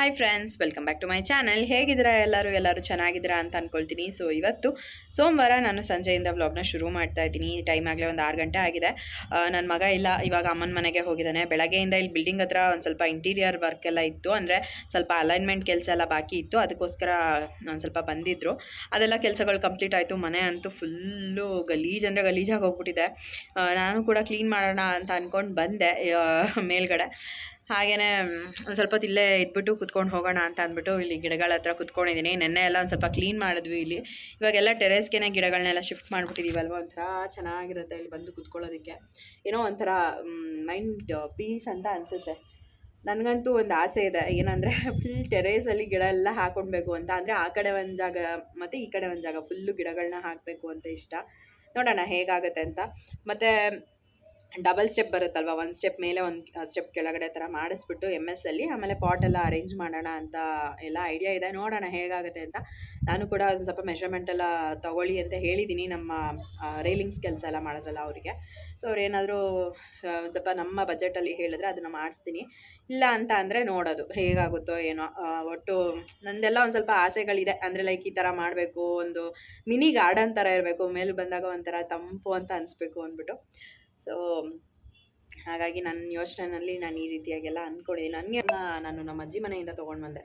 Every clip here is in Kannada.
Hi friends, welcome back to my channel. ಹೇಗಿದ್ದೀರಾ ಎಲ್ಲರೂ ಚೆನ್ನಾಗಿದ್ದೀರಾ ಅಂತ ಅಂದ್ಕೊಳ್ತೀನಿ. ಸೊ ಇವತ್ತು ಸೋಮವಾರ ನಾನು ಸಂಜೆಯಿಂದ ವ್ಲಾಗ್ನ ಶುರು ಮಾಡ್ತಾ ಇದ್ದೀನಿ. ಟೈಮ್ ಆಗಲೇ ಒಂದು 6 ಗಂಟೆ ಆಗಿದೆ. ನನ್ನ ಮಗ ಇಲ್ಲ, ಇವಾಗ ಅಮ್ಮನ ಮನೆಗೆ ಹೋಗಿದ್ದಾನೆ. ಬೆಳಗ್ಗೆಯಿಂದ ಇಲ್ಲಿ ಬಿಲ್ಡಿಂಗ್ ಹತ್ರ ಒಂದು ಸ್ವಲ್ಪ ಇಂಟೀರಿಯರ್ ವರ್ಕ್ ಎಲ್ಲ ಇತ್ತು, ಅಂದರೆ ಸ್ವಲ್ಪ ಅಲೈನ್ಮೆಂಟ್ ಕೆಲಸ ಎಲ್ಲ ಬಾಕಿ ಇತ್ತು. ಅದಕ್ಕೋಸ್ಕರ ಒಂದು ಸ್ವಲ್ಪ ಬಂದಿದ್ದರು. ಅದೆಲ್ಲ ಕೆಲಸಗಳು ಕಂಪ್ಲೀಟ್ ಆಯಿತು. ಮನೆ ಅಂತೂ ಫುಲ್ಲು ಗಲೀಜಾಗಿ ಹೋಗ್ಬಿಟ್ಟಿದೆ. ನಾನು ಕೂಡ ಕ್ಲೀನ್ ಮಾಡೋಣ ಅಂತ ಅಂದ್ಕೊಂಡು ಬಂದೆ ಮೇಲ್ಗಡೆ. ಹಾಗೆಯೇ ಒಂದು ಸ್ವಲ್ಪ ಹೊತ್ತು ಇಲ್ಲೇ ಇದ್ಬಿಟ್ಟು ಕುತ್ಕೊಂಡು ಹೋಗೋಣ ಅಂತ ಅಂದ್ಬಿಟ್ಟು ಇಲ್ಲಿ ಗಿಡಗಳ ಹತ್ರ ಕುತ್ಕೊಂಡಿದ್ದೀನಿ. ನೆನ್ನೆ ಎಲ್ಲ ಒಂದು ಸ್ವಲ್ಪ ಕ್ಲೀನ್ ಮಾಡಿದ್ವಿ ಇಲ್ಲಿ. ಇವಾಗೆಲ್ಲ ಟೆರೇಸ್ಗೆ ಗಿಡಗಳನ್ನೆಲ್ಲ ಶಿಫ್ಟ್ ಮಾಡಿಬಿಟ್ಟಿದ್ದೀವಲ್ವ, ಒಂಥರ ಚೆನ್ನಾಗಿರುತ್ತೆ ಇಲ್ಲಿ ಬಂದು ಕುತ್ಕೊಳ್ಳೋದಕ್ಕೆ. ಏನೋ ಒಂಥರ ಮೈಂಡ್ ಪೀಸ್ ಅಂತ ಅನಿಸುತ್ತೆ. ನನಗಂತೂ ಒಂದು ಆಸೆ ಇದೆ, ಏನಂದರೆ ಫುಲ್ ಟೆರೇಸಲ್ಲಿ ಗಿಡ ಎಲ್ಲ ಹಾಕ್ಕೊಳ್ಬೇಕು ಅಂತ. ಅಂದರೆ ಆ ಕಡೆ ಒಂದು ಜಾಗ ಮತ್ತು ಈ ಕಡೆ ಒಂದು ಜಾಗ ಫುಲ್ಲು ಗಿಡಗಳನ್ನ ಹಾಕಬೇಕು ಅಂತ ಇಷ್ಟ. ನೋಡೋಣ ಹೇಗಾಗುತ್ತೆ ಅಂತ. ಮತ್ತು ಡಬಲ್ ಸ್ಟೆಪ್ ಬರುತ್ತಲ್ವ, ಒಂದು ಸ್ಟೆಪ್ ಮೇಲೆ ಒಂದು ಸ್ಟೆಪ್ ಕೆಳಗಡೆ ಥರ ಮಾಡಿಸ್ಬಿಟ್ಟು ಅಲ್ಲಿ ಆಮೇಲೆ ಪಾಟ್ ಎಲ್ಲ ಅರೇಂಜ್ ಮಾಡೋಣ ಅಂತ ಎಲ್ಲ ಐಡಿಯಾ ಇದೆ. ನೋಡೋಣ ಹೇಗಾಗುತ್ತೆ ಅಂತ. ನಾನು ಕೂಡ ಒಂದು ಸ್ವಲ್ಪ ಮೆಷರ್ಮೆಂಟ್ ಎಲ್ಲ ತೊಗೊಳ್ಳಿ ಅಂತ ಹೇಳಿದ್ದೀನಿ ನಮ್ಮ ರೈಲಿಂಗ್ಸ್ ಕೆಲಸ ಎಲ್ಲ ಮಾಡೋದಲ್ಲ ಅವರಿಗೆ. ಸೊ ಅವ್ರು ಏನಾದರೂ ಒಂದು ಸ್ವಲ್ಪ ನಮ್ಮ ಬಜೆಟಲ್ಲಿ ಹೇಳಿದ್ರೆ ಅದನ್ನು ಮಾಡಿಸ್ತೀನಿ. ಇಲ್ಲ ಅಂತ ಅಂದರೆ ನೋಡೋದು ಹೇಗಾಗುತ್ತೋ ಏನೋ. ಒಟ್ಟು ನಂದೆಲ್ಲ ಒಂದು ಸ್ವಲ್ಪ ಆಸೆಗಳಿದೆ. ಅಂದರೆ ಲೈಕ್ ಈ ಥರ ಮಾಡಬೇಕು, ಒಂದು ಮಿನಿ ಗಾರ್ಡನ್ ಥರ ಇರಬೇಕು, ಮೇಲೆ ಬಂದಾಗ ಒಂಥರ ತಂಪು ಅಂತ ಅನಿಸ್ಬೇಕು ಅಂದ್ಬಿಟ್ಟು. ಸೊ ಹಾಗಾಗಿ ನನ್ನ ಯೋಚನೆಯಲ್ಲಿ ನಾನು ಈ ರೀತಿಯಾಗೆಲ್ಲ ಅಂದ್ಕೊಂಡಿದ್ದೀನಿ. ನನಗೆ ನಾನು ನಮ್ಮ ಅಜ್ಜಿ ಮನೆಯಿಂದ ತೊಗೊಂಡು ಬಂದೆ.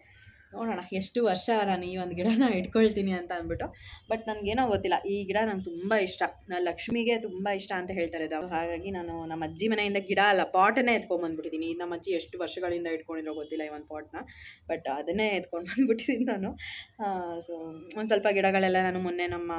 ನೋಡೋಣ ಎಷ್ಟು ವರ್ಷ ನಾನು ಈ ಒಂದು ಗಿಡನ ಇಟ್ಕೊಳ್ತೀನಿ ಅಂತ ಅಂದ್ಬಿಟ್ಟು. ಬಟ್ ನನಗೇನೋ ಗೊತ್ತಿಲ್ಲ, ಈ ಗಿಡ ನಂಗೆ ತುಂಬ ಇಷ್ಟ. ಲಕ್ಷ್ಮಿಗೆ ತುಂಬ ಇಷ್ಟ ಅಂತ ಹೇಳ್ತಾರೆ ಅದು. ಹಾಗಾಗಿ ನಾನು ನಮ್ಮ ಅಜ್ಜಿ ಮನೆಯಿಂದ ಗಿಡ ಅಲ್ಲ, ಪಾಟನ್ನೇ ಎತ್ಕೊಂಡ್ಬಂದ್ಬಿಟ್ಟಿದ್ದೀನಿ. ನಮ್ಮ ಅಜ್ಜಿ ಎಷ್ಟು ವರ್ಷಗಳಿಂದ ಇಟ್ಕೊಂಡಿರೋ ಗೊತ್ತಿಲ್ಲ ಈ ಒಂದು ಪಾಟ್ನ, ಬಟ್ ಅದನ್ನೇ ಎತ್ಕೊಂಡು ಬಂದ್ಬಿಟ್ಟಿದ್ದೀನಿ ನಾನು. ಸೊ ಒಂದು ಸ್ವಲ್ಪ ಗಿಡಗಳೆಲ್ಲ ನಾನು ಮೊನ್ನೆ ನಮ್ಮ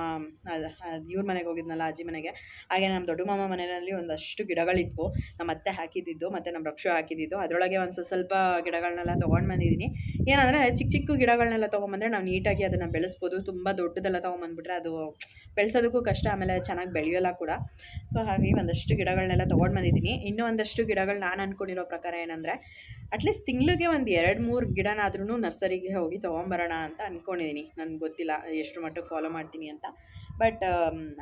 ಇವ್ರ ಮನೆಗೆ ಹೋಗಿದ್ನಲ್ಲ, ಅಜ್ಜಿ ಮನೆಗೆ, ಹಾಗೆ ನಮ್ಮ ದೊಡ್ಡ ಮಾಮ ಮನೆಯಲ್ಲಿ ಒಂದಷ್ಟು ಗಿಡಗಳಿದ್ವು. ನಮ್ಮ ಅತ್ತೆ ಹಾಕಿದ್ದಿದ್ದು ಮತ್ತು ನಮ್ಮ ರಕ್ಷು ಹಾಕಿದ್ದಿದ್ದು. ಅದರೊಳಗೆ ಒಂದು ಸ್ವಲ್ಪ ಗಿಡಗಳನ್ನೆಲ್ಲ ತೊಗೊಂಡು ಬಂದಿದ್ದೀನಿ. ಏನಂದರೆ ಚಿಕ್ಕ ಚಿಕ್ಕ ಗಿಡಗಳನ್ನೆಲ್ಲ ತೊಗೊಂಬಂದರೆ ನಾವು ನೀಟಾಗಿ ಅದನ್ನು ಬೆಳೆಸ್ಬೋದು. ತುಂಬ ದೊಡ್ಡದೆಲ್ಲ ತೊಗೊಂಬಂದ್ಬಿಟ್ರೆ ಅದು ಬೆಳೆಸೋದಕ್ಕೂ ಕಷ್ಟ, ಆಮೇಲೆ ಚೆನ್ನಾಗಿ ಬೆಳೆಯೋಲ್ಲ ಕೂಡ. ಸೊ ಹಾಗಾಗಿ ಒಂದಷ್ಟು ಗಿಡಗಳನ್ನೆಲ್ಲ ತೊಗೊಂಡು ಬಂದಿದ್ದೀನಿ. ಇನ್ನೂ ಒಂದಷ್ಟು ಗಿಡಗಳು ನಾನು ಅಂದ್ಕೊಂಡಿರೋ ಪ್ರಕಾರ ಏನಂದರೆ ಅಟ್ಲೀಸ್ಟ್ ತಿಂಗಳಿಗೆ ಒಂದು 2-3 ಗಿಡನಾದ್ರೂ ನರ್ಸರಿಗೆ ಹೋಗಿ ತೊಗೊಂಬರೋಣ ಅಂತ ಅಂದ್ಕೊಂಡಿದ್ದೀನಿ. ನನಗೆ ಗೊತ್ತಿಲ್ಲ ಎಷ್ಟು ಮಟ್ಟಿಗೆ ಫಾಲೋ ಮಾಡ್ತೀನಿ ಅಂತ, ಬಟ್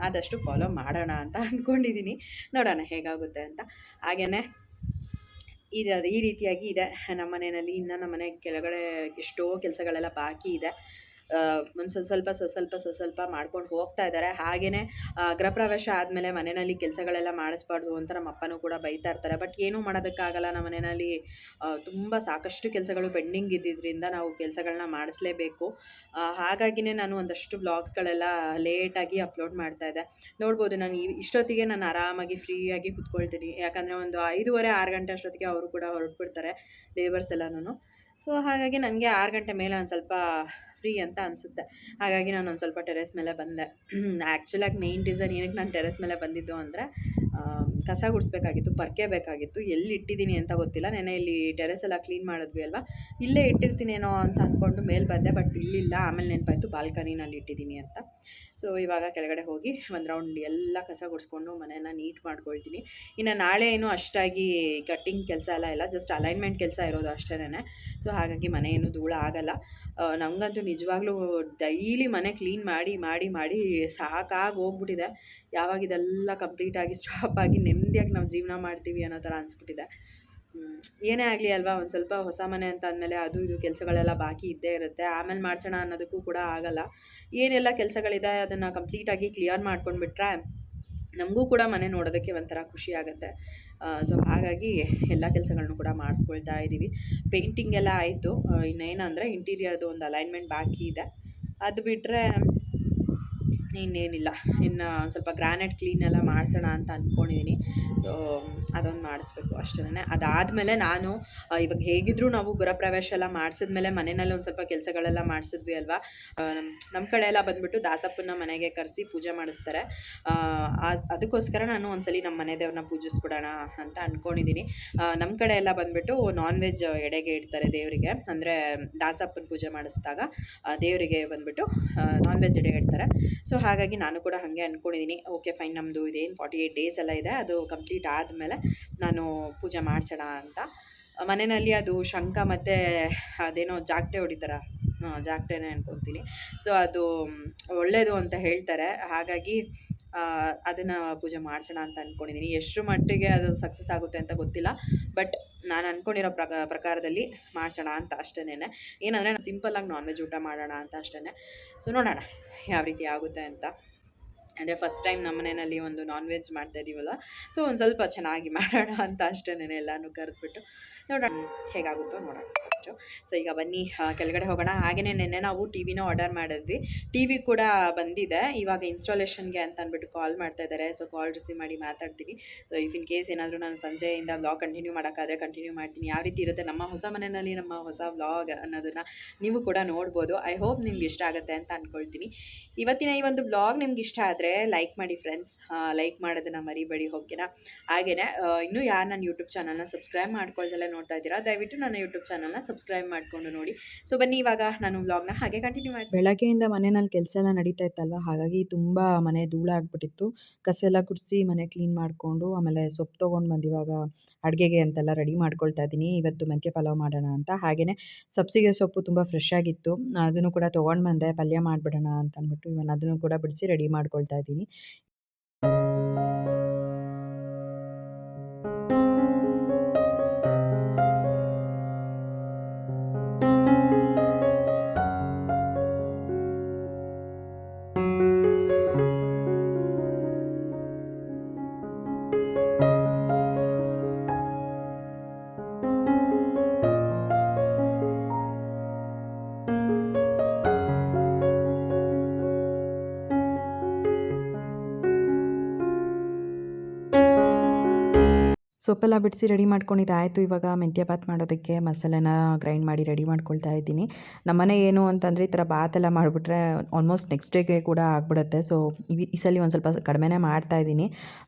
ಆದಷ್ಟು ಫಾಲೋ ಮಾಡೋಣ ಅಂತ ಅಂದ್ಕೊಂಡಿದ್ದೀನಿ. ನೋಡೋಣ ಹೇಗಾಗುತ್ತೆ ಅಂತ. ಹಾಗೆಯೇ ಅದು ಈ ರೀತಿಯಾಗಿ ಇದೆ ನಮ್ಮ ಮನೆಯಲ್ಲಿ. ಇನ್ನು ನಮ್ಮ ಮನೆ ಕೆಳಗಡೆ ಎಷ್ಟೋ ಕೆಲಸಗಳೆಲ್ಲ ಬಾಕಿ ಇದೆ. ಒಂದು ಸ್ವಲ್ಪ ಮಾಡ್ಕೊಂಡು ಹೋಗ್ತಾ ಇದ್ದಾರೆ. ಹಾಗೆಯೇ ಗೃಹಪ್ರವೇಶ ಆದಮೇಲೆ ಮನೆಯಲ್ಲಿ ಕೆಲಸಗಳೆಲ್ಲ ಮಾಡಿಸ್ಬಾರ್ದು ಅಂತ ನಮ್ಮ ಅಪ್ಪನೂ ಕೂಡ ಬೈತಾ ಇರ್ತಾರೆ. ಬಟ್ ಏನೂ ಮಾಡೋದಕ್ಕಾಗಲ್ಲ. ನಮ್ಮ ಮನೆಯಲ್ಲಿ ತುಂಬ ಸಾಕಷ್ಟು ಕೆಲಸಗಳು ಪೆಂಡಿಂಗ್ ಇದ್ದಿದ್ದರಿಂದ ನಾವು ಕೆಲಸಗಳನ್ನ ಮಾಡಿಸ್ಲೇಬೇಕು. ಹಾಗಾಗಿನೇ ನಾನು ಒಂದಷ್ಟು ವ್ಲಾಗ್ಸ್ಗಳೆಲ್ಲ ಲೇಟಾಗಿ ಅಪ್ಲೋಡ್ ಮಾಡ್ತಾಯಿದ್ದೆ. ನೋಡ್ಬೋದು, ನಾನು ಇಷ್ಟೊತ್ತಿಗೆ ನಾನು ಆರಾಮಾಗಿ ಫ್ರೀಯಾಗಿ ಕುತ್ಕೊಳ್ತೀನಿ. ಯಾಕಂದರೆ ಒಂದು 5:30-6 ಗಂಟೆ ಅಷ್ಟೊತ್ತಿಗೆ ಅವರು ಕೂಡ ಹೊರಟ್ಬಿಡ್ತಾರೆ, ಲೇಬರ್ಸ್ ಎಲ್ಲನೂ. ಸೊ ಹಾಗಾಗಿ ನನಗೆ 6 ಗಂಟೆ ಮೇಲೆ ಒಂದು ಸ್ವಲ್ಪ ಫ್ರೀ ಅಂತ ಅನಿಸುತ್ತೆ. ಹಾಗಾಗಿ ನಾನು ಒಂದು ಸ್ವಲ್ಪ ಟೆರೆಸ್ ಮೇಲೆ ಬಂದೆ. ಆ್ಯಕ್ಚುಲಾಗಿ ಮೇಯ್ನ್ ರೀಸನ್ ಏನಕ್ಕೆ ನಾನು ಟೆರೆಸ್ ಮೇಲೆ ಬಂದಿದ್ದು ಅಂದರೆ ಕಸ ಗುಡಿಸ್ಬೇಕಾಗಿತ್ತು, ಪರ್ಕೆ ಬೇಕಾಗಿತ್ತು. ಎಲ್ಲಿ ಇಟ್ಟಿದ್ದೀನಿ ಅಂತ ಗೊತ್ತಿಲ್ಲ. ನೆನ್ನೆ ಇಲ್ಲಿ ಟೆರೆಸ್ ಎಲ್ಲ ಕ್ಲೀನ್ ಮಾಡಿದ್ವಿ ಅಲ್ವಾ, ಇಲ್ಲೇ ಇಟ್ಟಿರ್ತೀನೇನೋ ಅಂತ ಅಂದ್ಕೊಂಡು ಮೇಲೆ ಬಂದೆ, ಬಟ್ ಇಲ್ಲಿಲ್ಲ. ಆಮೇಲೆ ನೆನಪಾಯಿತು ಬಾಲ್ಕನಿನಲ್ಲಿ ಇಟ್ಟಿದ್ದೀನಿ ಅಂತ. ಸೊ ಇವಾಗ ಕೆಳಗಡೆ ಹೋಗಿ ಒಂದು ರೌಂಡ್ ಎಲ್ಲ ಕಸ ಗುಡಿಸ್ಕೊಂಡು ಮನೆಯನ್ನು ನೀಟ್ ಮಾಡ್ಕೊಳ್ತೀನಿ. ಇನ್ನು ನಾಳೆ ಏನು ಅಷ್ಟಾಗಿ ಕಟ್ಟಿಂಗ್ ಕೆಲಸ ಎಲ್ಲ ಇಲ್ಲ, ಜಸ್ಟ್ ಅಲೈನ್ಮೆಂಟ್ ಕೆಲಸ ಇರೋದು ಅಷ್ಟೇನೆ. ಸೊ ಹಾಗಾಗಿ ಮನೆ ಏನು ಧೂಳ ಆಗಲ್ಲ. ನನಗಂತೂ ನಿಜವಾಗ್ಲೂ ಡೈಲಿ ಮನೆ ಕ್ಲೀನ್ ಮಾಡಿ ಮಾಡಿ ಮಾಡಿ ಸಾಕಾಗಿ ಹೋಗ್ಬಿಟ್ಟಿದೆ. ಯಾವಾಗ ಇದೆಲ್ಲ ಕಂಪ್ಲೀಟಾಗಿ ಸ್ಟಾಪ್ ಆಗಿ ನೆಮ್ಮದಿಯಾಗಿ ನಾವು ಜೀವನ ಮಾಡ್ತೀವಿ ಅನ್ನೋ ಥರ ಅನಿಸ್ಬಿಟ್ಟಿದೆ. ಏನೇ ಆಗಲಿ ಅಲ್ವಾ, ಒಂದು ಸ್ವಲ್ಪ ಹೊಸ ಮನೆ ಅಂತ ಅಂದಮೇಲೆ ಅದು ಇದು ಕೆಲಸಗಳೆಲ್ಲ ಬಾಕಿ ಇದ್ದೇ ಇರುತ್ತೆ. ಆಮೇಲೆ ಮಾಡಿಸೋಣ ಅನ್ನೋದಕ್ಕೂ ಕೂಡ ಆಗಲ್ಲ. ಏನೆಲ್ಲ ಕೆಲಸಗಳಿದೆ ಅದನ್ನು ಕಂಪ್ಲೀಟಾಗಿ ಕ್ಲಿಯರ್ ಮಾಡ್ಕೊಂಡ್ಬಿಟ್ರೆ ನಮಗೂ ಕೂಡ ಮನೆ ನೋಡೋದಕ್ಕೆ ಒಂಥರ ಖುಷಿ ಆಗುತ್ತೆ. ಸೊ ಹಾಗಾಗಿ ಎಲ್ಲ ಕೆಲಸಗಳನ್ನೂ ಕೂಡ ಮಾಡಿಸ್ಕೊಳ್ತಾ ಇದ್ದೀವಿ. ಪೇಂಟಿಂಗ್ ಎಲ್ಲ ಆಯಿತು. ಇನ್ನೇನಂದರೆ ಇಂಟೀರಿಯರ್ದು ಒಂದು ಅಲೈನ್ಮೆಂಟ್ ಬಾಕಿ ಇದೆ. ಅದು ಬಿಟ್ಟರೆ ಇನ್ನೇನಿಲ್ಲ. ಇನ್ನು ಸ್ವಲ್ಪ ಗ್ರಾನೈಟ್ ಕ್ಲೀನ್ ಎಲ್ಲ ಮಾಡಿಸೋಣ ಅಂತ ಅಂದ್ಕೊಂಡಿದ್ದೀನಿ. ಸೊ ಅದೊಂದು ಮಾಡಿಸ್ಬೇಕು ಅಷ್ಟೇ. ಅದಾದಮೇಲೆ ನಾನು ಇವಾಗ ಹೇಗಿದ್ದರೂ ನಾವು ಗೃಹಪ್ರವೇಶ ಎಲ್ಲ ಮಾಡಿಸಿದ್ಮೇಲೆ ಮನೆಯಲ್ಲಿ ಒಂದು ಸ್ವಲ್ಪ ಕೆಲಸಗಳೆಲ್ಲ ಮಾಡಿಸಿದ್ವಿ ಅಲ್ವಾ. ನಮ್ಮ ಕಡೆ ಎಲ್ಲ ಬಂದುಬಿಟ್ಟು ದಾಸಪ್ಪನ ಮನೆಗೆ ಕರೆಸಿ ಪೂಜೆ ಮಾಡಿಸ್ತಾರೆ. ಅದಕ್ಕೋಸ್ಕರ ನಾನು ಒಂದ್ಸಲಿ ನಮ್ಮ ಮನೆ ದೇವ್ರನ್ನ ಪೂಜಿಸ್ಬಿಡೋಣ ಅಂತ ಅಂದ್ಕೊಂಡಿದ್ದೀನಿ. ನಮ್ಮ ಕಡೆ ಎಲ್ಲ ಬಂದುಬಿಟ್ಟು ನಾನ್ ವೆಜ್ ಎಡೆಗೆ ಇಡ್ತಾರೆ ದೇವರಿಗೆ. ಅಂದರೆ ದಾಸಪ್ಪನ ಪೂಜೆ ಮಾಡಿಸಿದಾಗ ದೇವರಿಗೆ ಬಂದುಬಿಟ್ಟು ನಾನ್ ವೆಜ್ ಎಡೆಗೆ ಇಡ್ತಾರೆ. ಸೊ ಹಾಗಾಗಿ ನಾನು ಕೂಡ ಹಾಗೆ ಅಂದ್ಕೊಂಡಿದ್ದೀನಿ. ಓಕೆ ಫೈನ್, ನಮ್ಮದು ಇದೇನು 48 ಡೇಸ್ ಎಲ್ಲ ಇದೆ, ಅದು ಕಂಪ್ಲೀಟ್ ಆದಮೇಲೆ ನಾನು ಪೂಜೆ ಮಾಡಿಸೋಣ ಅಂತ. ಮನೆಯಲ್ಲಿ ಅದು ಶಂಖ ಮತ್ತು ಅದೇನೋ ಜಾಗಟೆ ಹೊಡಿತಾರ, ಜಾಗಟೆನೇ ಅನ್ಕೊತೀನಿ. ಸೊ ಅದು ಒಳ್ಳೆಯದು ಅಂತ ಹೇಳ್ತಾರೆ. ಹಾಗಾಗಿ ಅದನ್ನು ಪೂಜೆ ಮಾಡಿಸೋಣ ಅಂತ ಅಂದ್ಕೊಂಡಿದ್ದೀನಿ. ಎಷ್ಟರ ಮಟ್ಟಿಗೆ ಅದು ಸಕ್ಸಸ್ ಆಗುತ್ತೆ ಅಂತ ಗೊತ್ತಿಲ್ಲ. ಬಟ್ ನಾನು ಅಂದ್ಕೊಂಡಿರೋ ಪ್ರಕಾರದಲ್ಲಿ ಮಾಡಿಸೋಣ ಅಂತ ಅಷ್ಟೇನೆ. ಏನಂದರೆ ನಾನು ಸಿಂಪಲ್ಲಾಗಿ ನಾನ್ ವೆಜ್ ಊಟ ಮಾಡೋಣ ಅಂತ ಅಷ್ಟೇ. ಸೊ ನೋಡೋಣ ಯಾವ ರೀತಿ ಆಗುತ್ತೆ ಅಂತ. ಅಂದರೆ ಫಸ್ಟ್ ಟೈಮ್ ನಮ್ಮ ಮನೆಯಲ್ಲಿ ಒಂದು ನಾನ್ ವೆಜ್ ಮಾಡ್ತಾಯಿದ್ದೀವಲ್ಲ, ಸೊ ಒಂದು ಸ್ವಲ್ಪ ಚೆನ್ನಾಗಿ ಮಾಡೋಣ ಅಂತ ಅಷ್ಟೇನೆ ಎಲ್ಲನೂ ಕರೆದ್ಬಿಟ್ಟು ನೋಡೋಣ ಹೇಗಾಗುತ್ತೋ ನೋಡೋಣ ಫಸ್ಟು. ಸೊ ಈಗ ಬನ್ನಿ ಕೆಳಗಡೆ ಹೋಗೋಣ. ಹಾಗೆಯೇ ನೆನ್ನೆ ನಾವು ಟಿ ವಿನ ಆರ್ಡರ್ ಮಾಡಿದ್ವಿ. ಟಿ ವಿ ಕೂಡ ಬಂದಿದೆ. ಇವಾಗ ಇನ್ಸ್ಟಾಲೇಷನ್ಗೆ ಅಂತ ಅಂದ್ಬಿಟ್ಟು ಕಾಲ್ ಮಾಡ್ತಾ ಇದ್ದಾರೆ. ಸೊ ಕಾಲ್ ರಿಸೀವ್ ಮಾಡಿ ಮಾತಾಡ್ತೀನಿ. ಸೊ ಇಫ್ ಇನ್ ಕೇಸ್ ಏನಾದರೂ ನಾನು ಸಂಜೆಯಿಂದ ವ್ಲಾಗ್ ಕಂಟಿನ್ಯೂ ಮಾಡೋಕ್ಕಾದರೆ ಕಂಟಿನ್ಯೂ ಮಾಡ್ತೀನಿ. ಯಾವ ರೀತಿ ಇರುತ್ತೆ ನಮ್ಮ ಹೊಸ ಮನೆಯಲ್ಲಿ ನಮ್ಮ ಹೊಸ ವ್ಲಾಗ್ ಅನ್ನೋದನ್ನು ನೀವು ಕೂಡ ನೋಡ್ಬೋದು. ಐ ಹೋಪ್ ನಿಮ್ಗೆ ಇಷ್ಟ ಆಗುತ್ತೆ ಅಂತ ಅಂದ್ಕೊಳ್ತೀನಿ. ಇವತ್ತಿನ ಈ ಒಂದು ವ್ಲಾಗ್ ನಿಮ್ಗೆ ಇಷ್ಟ ಆದರೆ ಲೈಕ್ ಮಾಡಿ ಫ್ರೆಂಡ್ಸ್. ಲೈಕ್ ಮಾಡೋದನ್ನು ಮರಿಬೇಡಿ, ಓಕೆನಾ? ಹಾಗೆಯೇ ಇನ್ನೂ ಯಾರು ನನ್ನ ಯೂಟ್ಯೂಬ್ ಚಾನಲ್ನ ಸಬ್ಸ್ಕ್ರೈಬ್ ಮಾಡ್ಕೊಳ್ದಲ್ಲೇ ನೋಡ್ತಾ ಇದ್ದೀರಾ, ದಯವಿಟ್ಟು ನನ್ನ ಯೂಟ್ಯೂಬ್ ಚಾನಲ್ನ ಸಬ್ಸ್ಕ್ರೈಬ್ ಮಾಡಿಕೊಂಡು ನೋಡಿ. ಸೊ ಬನ್ನಿ ಇವಾಗ ನಾನು ವ್ಲಾಗ್ನ ಹಾಗೆ ಕಂಟಿನ್ಯೂ ಮಾಡಿ. ಬೆಳಗ್ಗೆಯಿಂದ ಮನೆಯಲ್ಲಿ ಕೆಲಸ ಎಲ್ಲ ನಡೀತಾ ಇತ್ತಲ್ವ, ಹಾಗಾಗಿ ತುಂಬ ಮನೆ ಧೂಳಾಗ್ಬಿಟ್ಟಿತ್ತು. ಕಸ ಎಲ್ಲ ಗುಡಿಸಿ ಮನೆ ಕ್ಲೀನ್ ಮಾಡಿಕೊಂಡು ಆಮೇಲೆ ಸೊಪ್ಪು ತೊಗೊಂಡು ಬಂದು ಇವಾಗ ಅಡುಗೆಗೆ ಅಂತೆಲ್ಲ ರೆಡಿ ಮಾಡ್ಕೊಳ್ತಾ ಇದ್ದೀನಿ. ಇವತ್ತು ಮೆಂತ್ಯ ಪಲಾವ್ ಮಾಡೋಣ ಅಂತ. ಹಾಗೆಯೇ ಸಬ್ಸಿಗೆ ಸೊಪ್ಪು ತುಂಬ ಫ್ರೆಶ್ ಆಗಿತ್ತು, ಅದನ್ನು ಕೂಡ ತೊಗೊಂಡು ಬಂದೆ ಪಲ್ಯ ಮಾಡಿಬಿಡೋಣ ಅಂತ ಅಂದ್ಬಿಟ್ಟು ಇವನ್ ಅದನ್ನು ಕೂಡ ಬಿಡಿಸಿ ರೆಡಿ ಮಾಡ್ಕೊಳ್ತಾ ಇದ್ದೀನಿ. ಸೊಪ್ಪೆಲ್ಲ ಬಿಡಿಸಿ ರೆಡಿ ಮಾಡ್ಕೊಂಡಿದ್ದಾಯಿತು. ಇವಾಗ ಮೆಂತ್ಯ ಬಾತ್ ಮಾಡೋದಕ್ಕೆ ಮಸಾಲೆನ ಗ್ರೈಂಡ್ ಮಾಡಿ ರೆಡಿ ಮಾಡ್ಕೊಳ್ತಾ ಇದ್ದೀನಿ. ನಮ್ಮನೆ ಏನು ಅಂತಂದರೆ ಈ ಥರ ಬಾತೆಲ್ಲ ಮಾಡಿಬಿಟ್ರೆ ಆಲ್ಮೋಸ್ಟ್ ನೆಕ್ಸ್ಟ್ ಡೇಗೆ ಕೂಡ ಆಗಿಬಿಡುತ್ತೆ. ಸೊ ಈ ಸಲ ಒಂದು ಸ್ವಲ್ಪ ಕಡಿಮೆನೇ ಮಾಡ್ತಾಯಿದ್ದೀನಿ.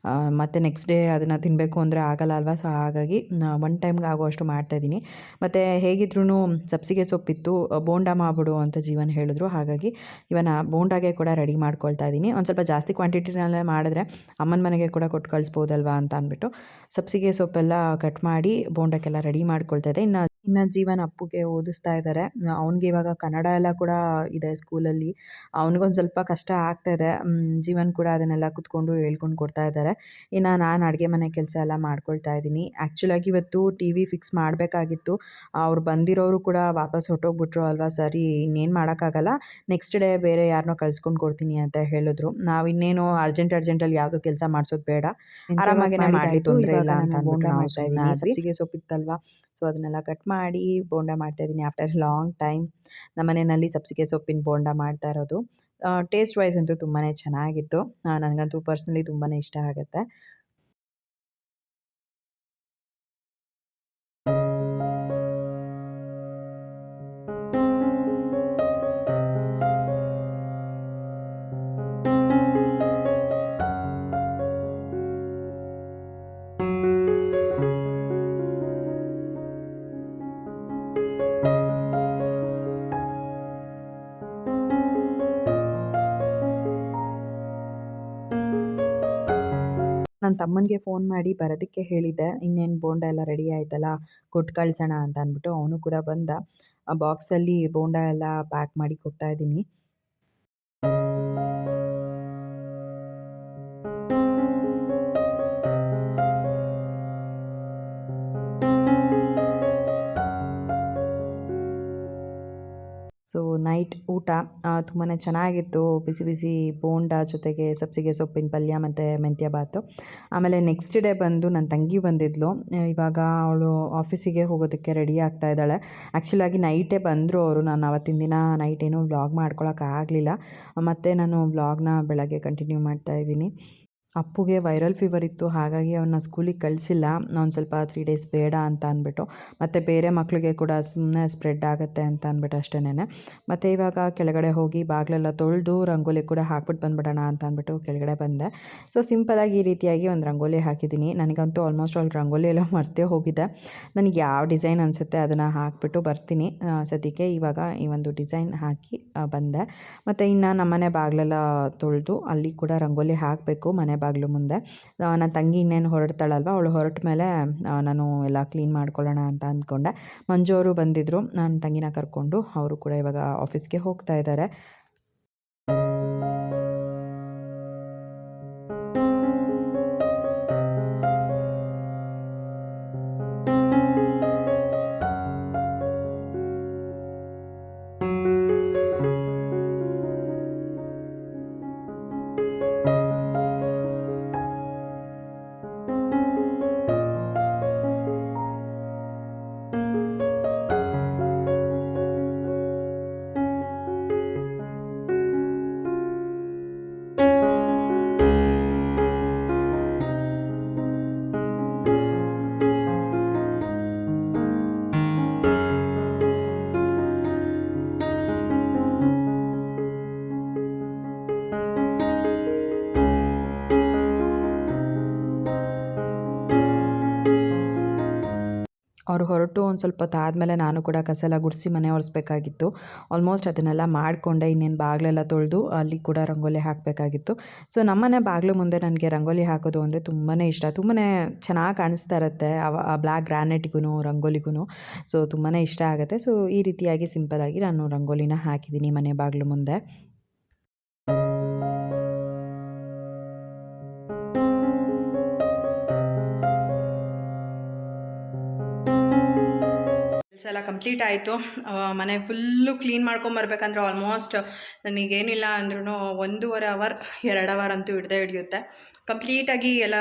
ಮತ್ತು ನೆಕ್ಸ್ಟ್ ಡೇ ಅದನ್ನು ತಿನ್ನಬೇಕು ಅಂದರೆ ಆಗಲ್ಲ ಅಲ್ವಾ. ಸೊ ಹಾಗಾಗಿ ಒನ್ ಟೈಮ್ಗೆ ಆಗುವಷ್ಟು ಮಾಡ್ತಾಯಿದ್ದೀನಿ. ಮತ್ತು ಹೇಗಿದ್ರೂ ಸಬ್ಸಿಗೆ ಸೊಪ್ಪಿತ್ತು, ಬೋಂಡ ಮಾಡಿಬಿಡು ಅಂತ ಜೀವನ್ ಹೇಳಿದ್ರು. ಹಾಗಾಗಿ ಇವನ್ನ ಬೋಂಡಾಗೆ ಕೂಡ ರೆಡಿ ಮಾಡ್ಕೊಳ್ತಾ ಇದ್ದೀನಿ. ಒಂದು ಸ್ವಲ್ಪ ಜಾಸ್ತಿ ಕ್ವಾಂಟಿಟಿನಲ್ಲೇ ಮಾಡಿದ್ರೆ ಅಮ್ಮನ ಮನೆಗೆ ಕೂಡ ಕೊಟ್ಟು ಕಳಿಸ್ಬೋದಲ್ವಾ ಅಂತ ಅಂದ್ಬಿಟ್ಟು ಸಬ್ಸಿಗೆ ಸೊಪ್ಪೆಲ್ಲ ಕಟ್ ಮಾಡಿ ಬೋಂಡಕ್ಕೆಲ್ಲ ರೆಡಿ ಮಾಡ್ಕೊಳ್ತಾ ಇದ್ದೆ. ಇನ್ನು ಜೀವನ್ ಅಪ್ಪುಗೆ ಓದಿಸ್ತಾ ಇದ್ದಾರೆ. ಅವ್ನಿಗೆ ಇವಾಗ ಕನ್ನಡ ಎಲ್ಲ ಕೂಡ ಇದೆ ಸ್ಕೂಲಲ್ಲಿ. ಅವ್ನಿಗೊಂದು ಸ್ವಲ್ಪ ಕಷ್ಟ ಆಗ್ತಾಯಿದೆ. ಜೀವನ್ ಕೂಡ ಅದನ್ನೆಲ್ಲ ಕುತ್ಕೊಂಡು ಹೇಳ್ಕೊಂಡು ಕೊಡ್ತಾ ಇದ್ದಾರೆ. ಇನ್ನು ನಾನು ಅಡುಗೆ ಮನೆ ಕೆಲಸ ಎಲ್ಲ ಮಾಡ್ಕೊಳ್ತಾ ಇದ್ದೀನಿ. ಆ್ಯಕ್ಚುಲಾಗಿ ಇವತ್ತು ಟಿ ವಿ ಫಿಕ್ಸ್ ಮಾಡಬೇಕಾಗಿತ್ತು. ಅವ್ರು ಬಂದಿರೋರು ಕೂಡ ವಾಪಸ್ ಹೊರಟೋಗ್ಬಿಟ್ರು ಅಲ್ವಾ. ಸರಿ ಇನ್ನೇನು ಮಾಡೋಕ್ಕಾಗಲ್ಲ, ನೆಕ್ಸ್ಟ್ ಡೇ ಬೇರೆ ಯಾರನ್ನೋ ಕಳ್ಸ್ಕೊಂಡು ಕೊಡ್ತೀನಿ ಅಂತ ಹೇಳಿದ್ರು. ನಾವು ಇನ್ನೇನು ಅರ್ಜೆಂಟಲ್ಲಿ ಯಾವುದೂ ಕೆಲಸ ಮಾಡಿಸೋದು ಬೇಡ, ಆರಾಮಾಗೇ ಮಾಡಲಿ, ತೊಂದರೆ ಇಲ್ಲ ಅಂತ ಅಂದ್ಬಿಟ್ಟು ನಾವು ಸುಮ್ಮನೆ ಸಬ್ಸಿಗೆ ಸೊಪ್ಪಿತ್ತಲ್ವ, ಸೊ ಅದನ್ನೆಲ್ಲ ಕಟ್ ಮಾಡಿ ಬೋಂಡ ಮಾಡ್ತಾಯಿದ್ದೀನಿ. ಆಫ್ಟರ್ ಲಾಂಗ್ ಟೈಮ್ ನಮ್ಮ ಮನೆಯಲ್ಲಿ ಸಬ್ಸಿಗೆ ಸೊಪ್ಪಿನ ಬೋಂಡ ಮಾಡ್ತಾ ಇರೋದು. ಟೇಸ್ಟ್ ವೈಸ್ ಅಂತೂ ತುಂಬಾ ಚೆನ್ನಾಗಿತ್ತು. ನನಗಂತೂ ಪರ್ಸ್ನಲಿ ತುಂಬಾ ಇಷ್ಟ ಆಗುತ್ತೆ. ನನ್ನ ತಮ್ಮನಿಗೆ ಫೋನ್ ಮಾಡಿ ಬರೋದಕ್ಕೆ ಹೇಳಿದ್ದೆ. ಇನ್ನೇನು ಬೋಂಡ ಎಲ್ಲ ರೆಡಿ ಆಯ್ತಲ್ಲ, ಕೊಟ್ಟು ಕಳ್ಸೋಣ ಅಂತ ಅಂದ್ಬಿಟ್ಟು ಅವನು ಕೂಡ ಬಂದ. ಬಾಕ್ಸಲ್ಲಿ ಬೋಂಡ ಎಲ್ಲ ಪ್ಯಾಕ್ ಮಾಡಿ ಕೊಡ್ತಾ ಇದ್ದೀನಿ. ಸೊ ನೈಟ್ ಊಟ ತುಂಬಾ ಚೆನ್ನಾಗಿತ್ತು. ಬಿಸಿ ಬಿಸಿ ಬೋಂಡ ಜೊತೆಗೆ ಸಬ್ಸಿಗೆ ಸೊಪ್ಪಿನ ಪಲ್ಯ ಮತ್ತು ಮೆಂತ್ಯ ಬಾತು. ಆಮೇಲೆ ನೆಕ್ಸ್ಟ್ ಡೇ ಬಂದು ನನ್ನ ತಂಗಿ ಬಂದಿದ್ಲು. ಇವಾಗ ಅವಳು ಆಫೀಸಿಗೆ ಹೋಗೋದಕ್ಕೆ ರೆಡಿ ಆಗ್ತಾ ಇದ್ದಾಳೆ. ಆ್ಯಕ್ಚುಲಾಗಿ ನೈಟೇ ಬಂದರು ಅವರು. ನಾನು ಆವತ್ತಿನ ದಿನ ನೈಟ್ ಏನೂ ವ್ಲಾಗ್ ಮಾಡ್ಕೊಳಕ್ಕಾಗಲಿಲ್ಲ. ಮತ್ತು ನಾನು ವ್ಲಾಗ್ನ ಬೆಳಗ್ಗೆ ಕಂಟಿನ್ಯೂ ಮಾಡ್ತಾಯಿದ್ದೀನಿ. ಅಪ್ಪುಗೆ ವೈರಲ್ ಫೀವರ್ ಇತ್ತು, ಹಾಗಾಗಿ ಅವನ್ನ ಸ್ಕೂಲಿಗೆ ಕಳಿಸಿಲ್ಲ. ಒಂದು ಸ್ವಲ್ಪ 3 ಡೇಸ್ ಬೇಡ ಅಂತ ಅಂದ್ಬಿಟ್ಟು, ಮತ್ತು ಬೇರೆ ಮಕ್ಕಳಿಗೆ ಕೂಡ ಸುಮ್ಮನೆ ಸ್ಪ್ರೆಡ್ ಆಗುತ್ತೆ ಅಂತ ಅಂದ್ಬಿಟ್ಟು ಅಷ್ಟೇನೆ. ಮತ್ತು ಇವಾಗ ಕೆಳಗಡೆ ಹೋಗಿ ಬಾಗಿಲೆಲ್ಲ ತೊಳೆದು ರಂಗೋಲಿ ಕೂಡ ಹಾಕ್ಬಿಟ್ಟು ಬಂದುಬಿಡೋಣ ಅಂತ ಅಂದ್ಬಿಟ್ಟು ಕೆಳಗಡೆ ಬಂದೆ. ಸೊ ಸಿಂಪಲಾಗಿ ಈ ರೀತಿಯಾಗಿ ಒಂದು ರಂಗೋಲಿ ಹಾಕಿದ್ದೀನಿ. ನನಗಂತೂ ಆಲ್ಮೋಸ್ಟ್ ಆಲ್ ರಂಗೋಲಿ ಎಲ್ಲ ಮರ್ತೇ ಹೋಗಿದೆ. ನನಗೆ ಯಾವ ಡಿಸೈನ್ ಅನಿಸುತ್ತೆ ಅದನ್ನು ಹಾಕಿಬಿಟ್ಟು ಬರ್ತೀನಿ. ಸದ್ಯಕ್ಕೆ ಇವಾಗ ಈ ಒಂದು ಡಿಸೈನ್ ಹಾಕಿ ಬಂದೆ. ಮತ್ತು ಇನ್ನು ನಮ್ಮನೆ ಬಾಗಿಲೆಲ್ಲ ತೊಳೆದು ಅಲ್ಲಿ ಕೂಡ ರಂಗೋಲಿ ಹಾಕಬೇಕು ಮನೆ ಬಾಗಿಲು ಮುಂದೆ. ನನ್ನ ತಂಗಿ ಇನ್ನೇನು ಹೊರಡ್ತಾಳಲ್ವ, ಅವಳು ಹೊರಟ ಮೇಲೆ ನಾನು ಎಲ್ಲ ಕ್ಲೀನ್ ಮಾಡ್ಕೊಳ್ಳೋಣ ಅಂತ ಅಂದ್ಕೊಂಡೆ. ಮಂಜು ಅವರು ಬಂದಿದ್ದರು ನನ್ನ ತಂಗಿನ ಕರ್ಕೊಂಡು. ಅವರು ಕೂಡ ಇವಾಗ ಆಫೀಸ್ಗೆ ಹೋಗ್ತಾ ಇದ್ದಾರೆ. ಹೊರಟು ಒಂದು ಸ್ವಲ್ಪ ಹೊತ್ತು ಆದಮೇಲೆ ನಾನು ಕೂಡ ಕಸ ಎಲ್ಲ ಗುಡಿಸಿ ಮನೆ ಒರೆಸ್ಬೇಕಾಗಿತ್ತು. ಆಲ್ಮೋಸ್ಟ್ ಅದನ್ನೆಲ್ಲ ಮಾಡಿಕೊಂಡೆ. ಇನ್ನೇನು ಬಾಗಿಲೆಲ್ಲ ತೊಳೆದು ಅಲ್ಲಿ ಕೂಡ ರಂಗೋಲಿ ಹಾಕಬೇಕಾಗಿತ್ತು. ಸೊ ನಮ್ಮನೆ ಬಾಗಿಲು ಮುಂದೆ ನನಗೆ ರಂಗೋಲಿ ಹಾಕೋದು ಅಂದರೆ ತುಂಬಾ ಇಷ್ಟ. ತುಂಬಾ ಚೆನ್ನಾಗಿ ಕಾಣಿಸ್ತಾ ಇರುತ್ತೆ ಆ ಬ್ಲ್ಯಾಕ್ ಗ್ರಾನೈಟ್ಗೂ ರಂಗೋಲಿಗೂ. ಸೊ ತುಂಬಾ ಇಷ್ಟ ಆಗುತ್ತೆ. ಸೊ ಈ ರೀತಿಯಾಗಿ ಸಿಂಪಲ್ಲಾಗಿ ನಾನು ರಂಗೋಲಿನ ಹಾಕಿದ್ದೀನಿ ಮನೆ ಬಾಗಿಲು ಮುಂದೆ. ಕೆಲಸ ಎಲ್ಲ ಕಂಪ್ಲೀಟ್ ಆಯಿತು. ಮನೆ ಫುಲ್ಲು ಕ್ಲೀನ್ ಮಾಡ್ಕೊಂಬರ್ಬೇಕಂದ್ರೆ ಆಲ್ಮೋಸ್ಟ್ ನನಗೇನಿಲ್ಲ ಅಂದ್ರೂ 1.5 ಅವರ್ 2 ಅವರ್ ಅಂತೂ ಹಿಡಿಯುತ್ತೆ. ಕಂಪ್ಲೀಟಾಗಿ ಎಲ್ಲ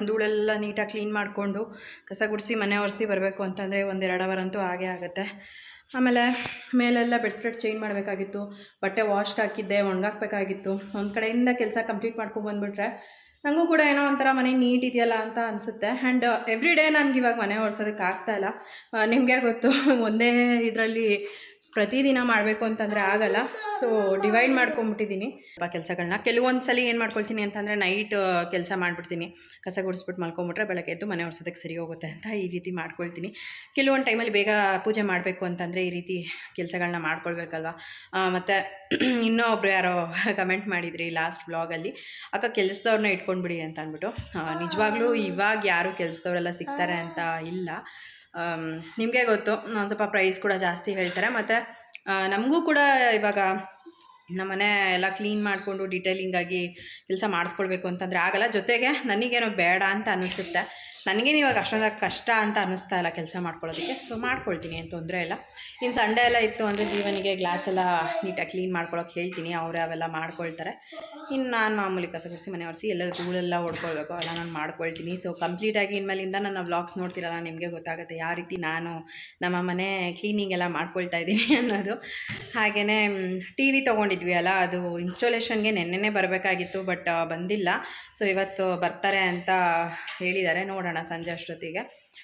ಧೂಳೆಲ್ಲ ನೀಟಾಗಿ ಕ್ಲೀನ್ ಮಾಡಿಕೊಂಡು ಕಸ ಗುಡಿಸಿ ಮನೆ ಒರೆಸಿ ಬರಬೇಕು ಅಂತಂದರೆ 1-2 ಅವರ್ ಅಂತೂ ಆಗೇ ಆಗುತ್ತೆ. ಆಮೇಲೆ ಮೇಲೆಲ್ಲ ಬೆಡ್ಸ್ಪ್ರೆಡ್ ಚೇಂಜ್ ಮಾಡಬೇಕಾಗಿತ್ತು, ಬಟ್ಟೆ ವಾಶ್ಗೆ ಹಾಕಿದ್ದೆ ಒಣಗಾಕಬೇಕಾಗಿತ್ತು. ಒಂದು ಕಡೆಯಿಂದ ಕೆಲಸ ಕಂಪ್ಲೀಟ್ ಮಾಡ್ಕೊಂಬಂದ್ಬಿಟ್ರೆ ನನಗೂ ಕೂಡ ಏನೋ ಒಂಥರ ಮನೆ ನೀಟ್ ಇದೆಯಲ್ಲ ಅಂತ ಅನಿಸುತ್ತೆ. ಆ್ಯಂಡ್ ಎವ್ರಿ ಡೇ ನನಗೆ ಇವಾಗ ಮನೆ ಒರೆಸೋದಕ್ಕೆ ಆಗ್ತಾಯಿಲ್ಲ. ನಿಮಗೆ ಗೊತ್ತು, ಒಂದೇ ಇದರಲ್ಲಿ ಪ್ರತಿದಿನ ಮಾಡಬೇಕು ಅಂತಂದರೆ ಆಗಲ್ಲ. ಸೊ ಡಿವೈಡ್ ಮಾಡ್ಕೊಂಬಿಟ್ಟಿದ್ದೀನಿ ಕೆಲಸಗಳನ್ನ. ಕೆಲವೊಂದು ಸಲ ಏನು ಮಾಡ್ಕೊಳ್ತೀನಿ ಅಂತಂದರೆ ನೈಟ್ ಕೆಲಸ ಮಾಡಿಬಿಡ್ತೀನಿ. ಕಸ ಗುಡಿಸ್ಬಿಟ್ಟು ಮಲ್ಕೊಂಬಿಟ್ರೆ ಬೆಳಗ್ಗೆ ಎದ್ದು ಮನೆ ಒರೆಸೋದಕ್ಕೆ ಸರಿ ಹೋಗುತ್ತೆ ಅಂತ ಈ ರೀತಿ ಮಾಡ್ಕೊಳ್ತೀನಿ. ಕೆಲವೊಂದು ಟೈಮಲ್ಲಿ ಬೇಗ ಪೂಜೆ ಮಾಡಬೇಕು ಅಂತಂದರೆ ಈ ರೀತಿ ಕೆಲಸಗಳನ್ನ ಮಾಡ್ಕೊಳ್ಬೇಕಲ್ವ. ಮತ್ತು ಇನ್ನೂ ಒಬ್ರು ಯಾರೋ ಕಮೆಂಟ್ ಮಾಡಿದ್ರಿ ಲಾಸ್ಟ್ ವ್ಲಾಗಲ್ಲಿ, ಅಕ್ಕ ಕೆಲಸದವ್ರನ್ನ ಇಟ್ಕೊಂಡ್ಬಿಡಿ ಅಂತ ಅಂದ್ಬಿಟ್ಟು. ನಿಜವಾಗ್ಲೂ ಇವಾಗ ಯಾರು ಕೆಲಸದವರೆಲ್ಲ ಸಿಗ್ತಾರೆ ಅಂತ ಇಲ್ಲ. ನಿಮಗೆ ಗೊತ್ತು, ಒಂದು ಸ್ವಲ್ಪ ಪ್ರೈಸ್ ಕೂಡ ಜಾಸ್ತಿ ಹೇಳ್ತಾರೆ. ಮತ್ತು ನಮಗೂ ಕೂಡ ಇವಾಗ ನಮ್ಮನೆ ಎಲ್ಲ ಕ್ಲೀನ್ ಮಾಡಿಕೊಂಡು ಡೀಟೇಲಿಂಗಾಗಿ ಕೆಲಸ ಮಾಡಿಸ್ಕೊಳ್ಬೇಕು ಅಂತಂದರೆ ಆಗಲ್ಲ. ಜೊತೆಗೆ ನನಗೇನೋ ಬೇಡ ಅಂತ ಅನ್ನಿಸುತ್ತೆ. ನನಗೇನು ಇವಾಗ ಅಷ್ಟೊಂದು ಕಷ್ಟ ಅಂತ ಅನ್ನಿಸ್ತಾ ಇಲ್ಲ ಕೆಲಸ ಮಾಡ್ಕೊಳ್ಳೋದಕ್ಕೆ. ಸೊ ಮಾಡ್ಕೊಳ್ತೀನಿ, ಏನು ತೊಂದರೆ ಇಲ್ಲ. ಇನ್ನು ಸಂಡೇ ಎಲ್ಲ ಇತ್ತು ಅಂದರೆ ಜೀವನಿಗೆ ಗ್ಲಾಸ್ ಎಲ್ಲ ನೀಟಾಗಿ ಕ್ಲೀನ್ ಮಾಡ್ಕೊಳಕ್ಕೆ ಹೇಳ್ತೀನಿ, ಅವರೇ ಅವೆಲ್ಲ ಮಾಡ್ಕೊಳ್ತಾರೆ. ಇನ್ನು ನಾನು ಮಾಮೂಲಿ ಕಸ ಗುಡಿಸಿ ಮನೆ ಒರೆಸಿ ಎಲ್ಲ ಧೂಳೆಲ್ಲ ಹೊಡ್ಕೊಳ್ಬೇಕು ಅವೆಲ್ಲ ನಾನು ಮಾಡ್ಕೊಳ್ತೀನಿ. ಸೊ ಕಂಪ್ಲೀಟಾಗಿ ಇನ್ಮೇಲಿಂದ ನನ್ನ ವ್ಲಾಗ್ಸ್ ನೋಡ್ತಿರಲ್ಲ, ನಿಮಗೆ ಗೊತ್ತಾಗುತ್ತೆ ಯಾವ ರೀತಿ ನಾನು ನಮ್ಮ ಮನೆ ಕ್ಲೀನಿಂಗ್ ಎಲ್ಲ ಮಾಡ್ಕೊಳ್ತಾ ಇದ್ದೀನಿ ಅನ್ನೋದು. ಹಾಗೆಯೇ ಟಿ ವಿ ತೊಗೊಂಡಿದ್ವಿ ಅಲ್ಲ, ಅದು ಇನ್ಸ್ಟಾಲೇಷನ್ಗೆ ನೆನ್ನೆನೇ ಬರಬೇಕಾಗಿತ್ತು, ಬಟ್ ಬಂದಿಲ್ಲ. ಸೊ ಇವತ್ತು ಬರ್ತಾರೆ ಅಂತ ಹೇಳಿದ್ದಾರೆ, ನೋಡೋಣ ಸಂಜೆ ಅಷ್ಟೊತ್ತಿಗೆ.